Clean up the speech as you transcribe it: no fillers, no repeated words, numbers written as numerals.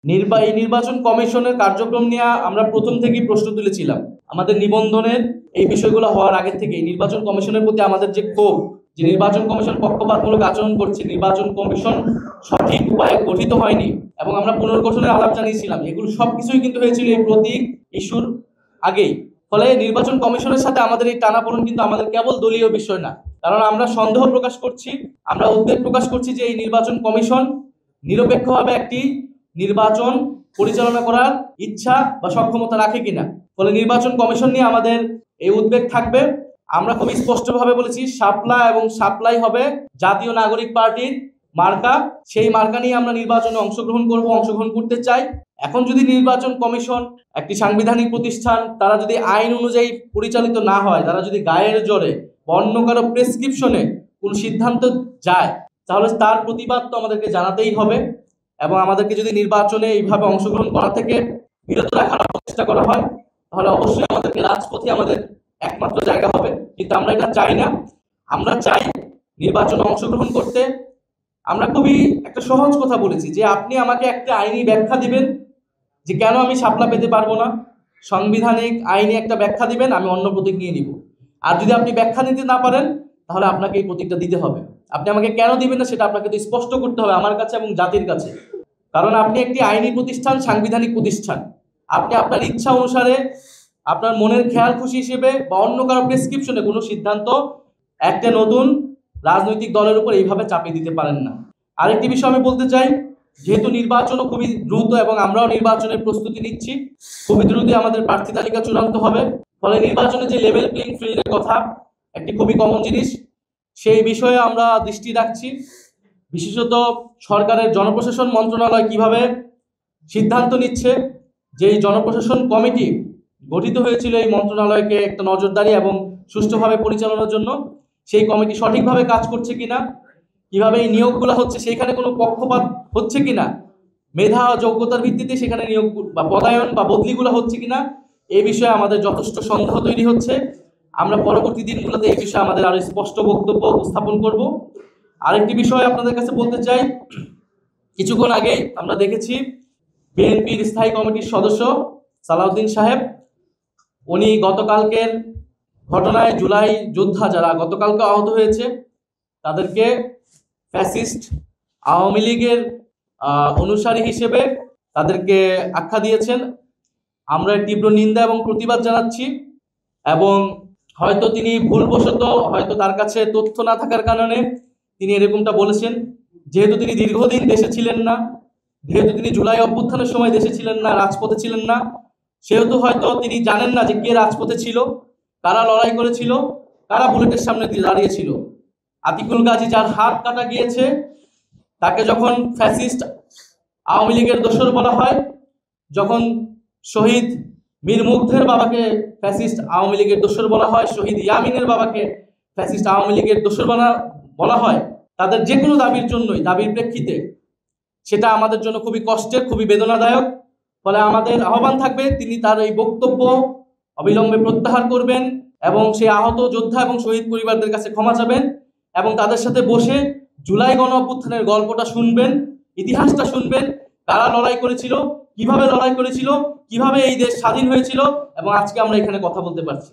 এই নির্বাচন কমিশনের কার্যক্রম নিয়ে আমরা প্রথম থেকেই প্রশ্ন তুলেছিলাম। আমাদের নিবন্ধনের এই বিষয়গুলো হওয়ার আগে থেকে নির্বাচন কমিশনের প্রতি আমাদের যে ক্ষোভ, যে নির্বাচন কমিশন পক্ষপাতমূলক আচরণ করছে, নির্বাচন কমিশন সঠিক উপায়ে গঠিত হয়নি এবং আমরা পুনর্গঠনের আলাপ জানিয়েছিলাম, এগুলো সবকিছুই কিন্তু হয়েছিল এই প্রতীক ইস্যুর আগেই। ফলে নির্বাচন কমিশনের সাথে আমাদের এই টানাপোড়েন কিন্তু আমাদের কেবল দলীয় বিষয় না, কারণ আমরা সন্দেহ প্রকাশ করছি, আমরা উদ্বেগ প্রকাশ করছি যে এই নির্বাচন কমিশন নিরপেক্ষভাবে একটি নির্বাচন পরিচালনা করার ইচ্ছা বা সক্ষমতা রাখে কিনা। ফলে নির্বাচন কমিশন নিয়ে আমাদের এই উদ্বেগ থাকবে। আমরা খুব স্পষ্টভাবে বলেছি, শাপলা এবং সাপ্লাই হবে জাতীয় নাগরিক পার্টির মার্কা। সেই মার্কা নিয়ে আমরা নির্বাচনে অংশগ্রহণ করতে চাই। এখন যদি নির্বাচন কমিশন একটি সাংবিধানিক প্রতিষ্ঠান, তারা যদি আইন অনুযায়ী পরিচালিত না হয়, তারা যদি গায়ের জোরে বা অন্য কারো প্রেসক্রিপশনে কোন সিদ্ধান্ত যায়, তাহলে তার প্রতিবাদ তো আমাদেরকে জানাতেই হবে। এবং আমাদেরকে যদি নির্বাচনে এইভাবে অংশগ্রহণ করা থেকে বিরত রাখার চেষ্টা করা হয়, তাহলে অবশ্যই আমাদেরকে রাজপথে আমাদের একমাত্র জায়গা হবে। কিন্তু আমরা এটা চাই না। আমরা চাই নির্বাচনে অংশগ্রহণ করতে। আমরা খুবই একটা সহজ কথা বলেছি যে আপনি আমাকে একটা আইনি ব্যাখ্যা দিবেন যে কেন আমি শাপলা পেতে পারবো না, সাংবিধানিক আইনি একটা ব্যাখ্যা দিবেন, আমি অন্য প্রতীক নিয়ে নিব। আর যদি আপনি ব্যাখ্যা দিতে না পারেন, তাহলে আপনাকে এই প্রতীকটা দিতে হবে। আপনি আমাকে কেন দিবেন না সেটা আপনাকে তো স্পষ্ট করতে হবে আমার কাছে এবং জাতির কাছে। কারণ আপনি একটি আইনি প্রতিষ্ঠান, সাংবিধানিক প্রতিষ্ঠান। আপনি আপনার ইচ্ছা অনুসারে, আপনার মনের খেয়াল খুশি হিসেবে বা অন্য কারো প্রেসক্রিপশনে কোনো সিদ্ধান্ত একটা নতুন রাজনৈতিক দলের উপর এইভাবে চাপিয়ে দিতে পারেন না। আরেকটি বিষয় আমি বলতে চাই, যেহেতু নির্বাচনও খুবই দ্রুত এবং আমরাও নির্বাচনের প্রস্তুতি নিচ্ছি, খুবই দ্রুতই আমাদের প্রার্থী তালিকা চূড়ান্ত হবে। ফলে নির্বাচনে যে লেভেল প্লেইং ফিল্ডের কথা, একটি খুবই কমন জিনিস, সেই বিষয়ে আমরা দৃষ্টি রাখছি। বিশেষত সরকারের জনপ্রশাসন মন্ত্রণালয় কিভাবে সিদ্ধান্ত নিচ্ছে, যে জনপ্রশাসন কমিটি গঠিত হয়েছিল এই মন্ত্রণালয়কে একটা নজরদারি এবং সুষ্ঠুভাবে পরিচালনার জন্য, সেই কমিটি সঠিকভাবে কাজ করছে কিনা, কিভাবে এই নিয়োগগুলো হচ্ছে সেখানে কোনো পক্ষপাত হচ্ছে কিনা, মেধা যোগ্যতার ভিত্তিতে সেখানে নিয়োগ বা পদায়ন বা বদলিগুলো হচ্ছে কিনা, এই বিষয়ে আমাদের যথেষ্ট সন্দেহ তৈরি হচ্ছে। আমরা পরবর্তী দিনগুলোতে এই বিষয়ে আমাদের আরো স্পষ্ট বক্তব্য উপস্থাপন করব। আরেকটি বিষয় আপনাদের কাছে বলতে চাই, কিছুক্ষণ আগে আমরা দেখেছি বিএনপির স্থায়ী কমিটির সদস্য সালাউদ্দিন সাহেব, উনি গতকালকের ঘটনায় জুলাই যোদ্ধা যারা গতকালকে আহত হয়েছে, তাদেরকে ফ্যাসিস্ট আওয়ামী লীগের অনুসারী হিসেবে তাদেরকে আখ্যা দিয়েছেন। আমরা তীব্র নিন্দা এবং প্রতিবাদ জানাচ্ছি। এবং হয়তো তিনি ভুলবশত, হয়তো তার কাছে তথ্য না থাকার কারণে তিনি এরকমটা বলেছেন। যেহেতু তিনি দীর্ঘদিন দেশে ছিলেন না, যেহেতু তিনি জুলাই অভ্যুত্থানের সময় দেশে ছিলেন না, রাজপথে ছিলেন না, সেহেতু হয়তো তিনি জানেন না যে কে রাজপথে ছিল, কারা লড়াই করেছিল, কারা বুলেটের সামনে দাঁড়িয়েছিল। আতিকুল গাজী, যার হাত কাটা গিয়েছে, তাকে যখন ফ্যাসিস্ট আওয়ামী লীগের দোসর বলা হয়, যখন শহীদ মীর মুগ্ধের বাবাকে ফ্যাসিস্ট আওয়ামী লীগের দোসর বলা হয়, শহীদ ইয়ামিনের বাবাকে ফ্যাসিস্ট আওয়ামী লীগের দোসর বলা হয়, তাদের যে কোনো দাবির জন্যই, দাবির প্রেক্ষিতে, সেটা আমাদের জন্য খুবই কষ্টের, খুবই বেদনাদায়ক। ফলে আমাদের আহ্বান থাকবে তিনি তার এই বক্তব্য অবিলম্বে প্রত্যাহার করবেন এবং সেই আহত যোদ্ধা এবং শহীদ পরিবারদের কাছে ক্ষমা চাবেন এবং তাদের সাথে বসে জুলাই গণ অভ্যুত্থানের গল্পটা শুনবেন, ইতিহাসটা শুনবেন, কারা লড়াই করেছিল, কিভাবে লড়াই করেছিল, কিভাবে এই দেশ স্বাধীন হয়েছিল এবং আজকে আমরা এখানে কথা বলতে পারছি।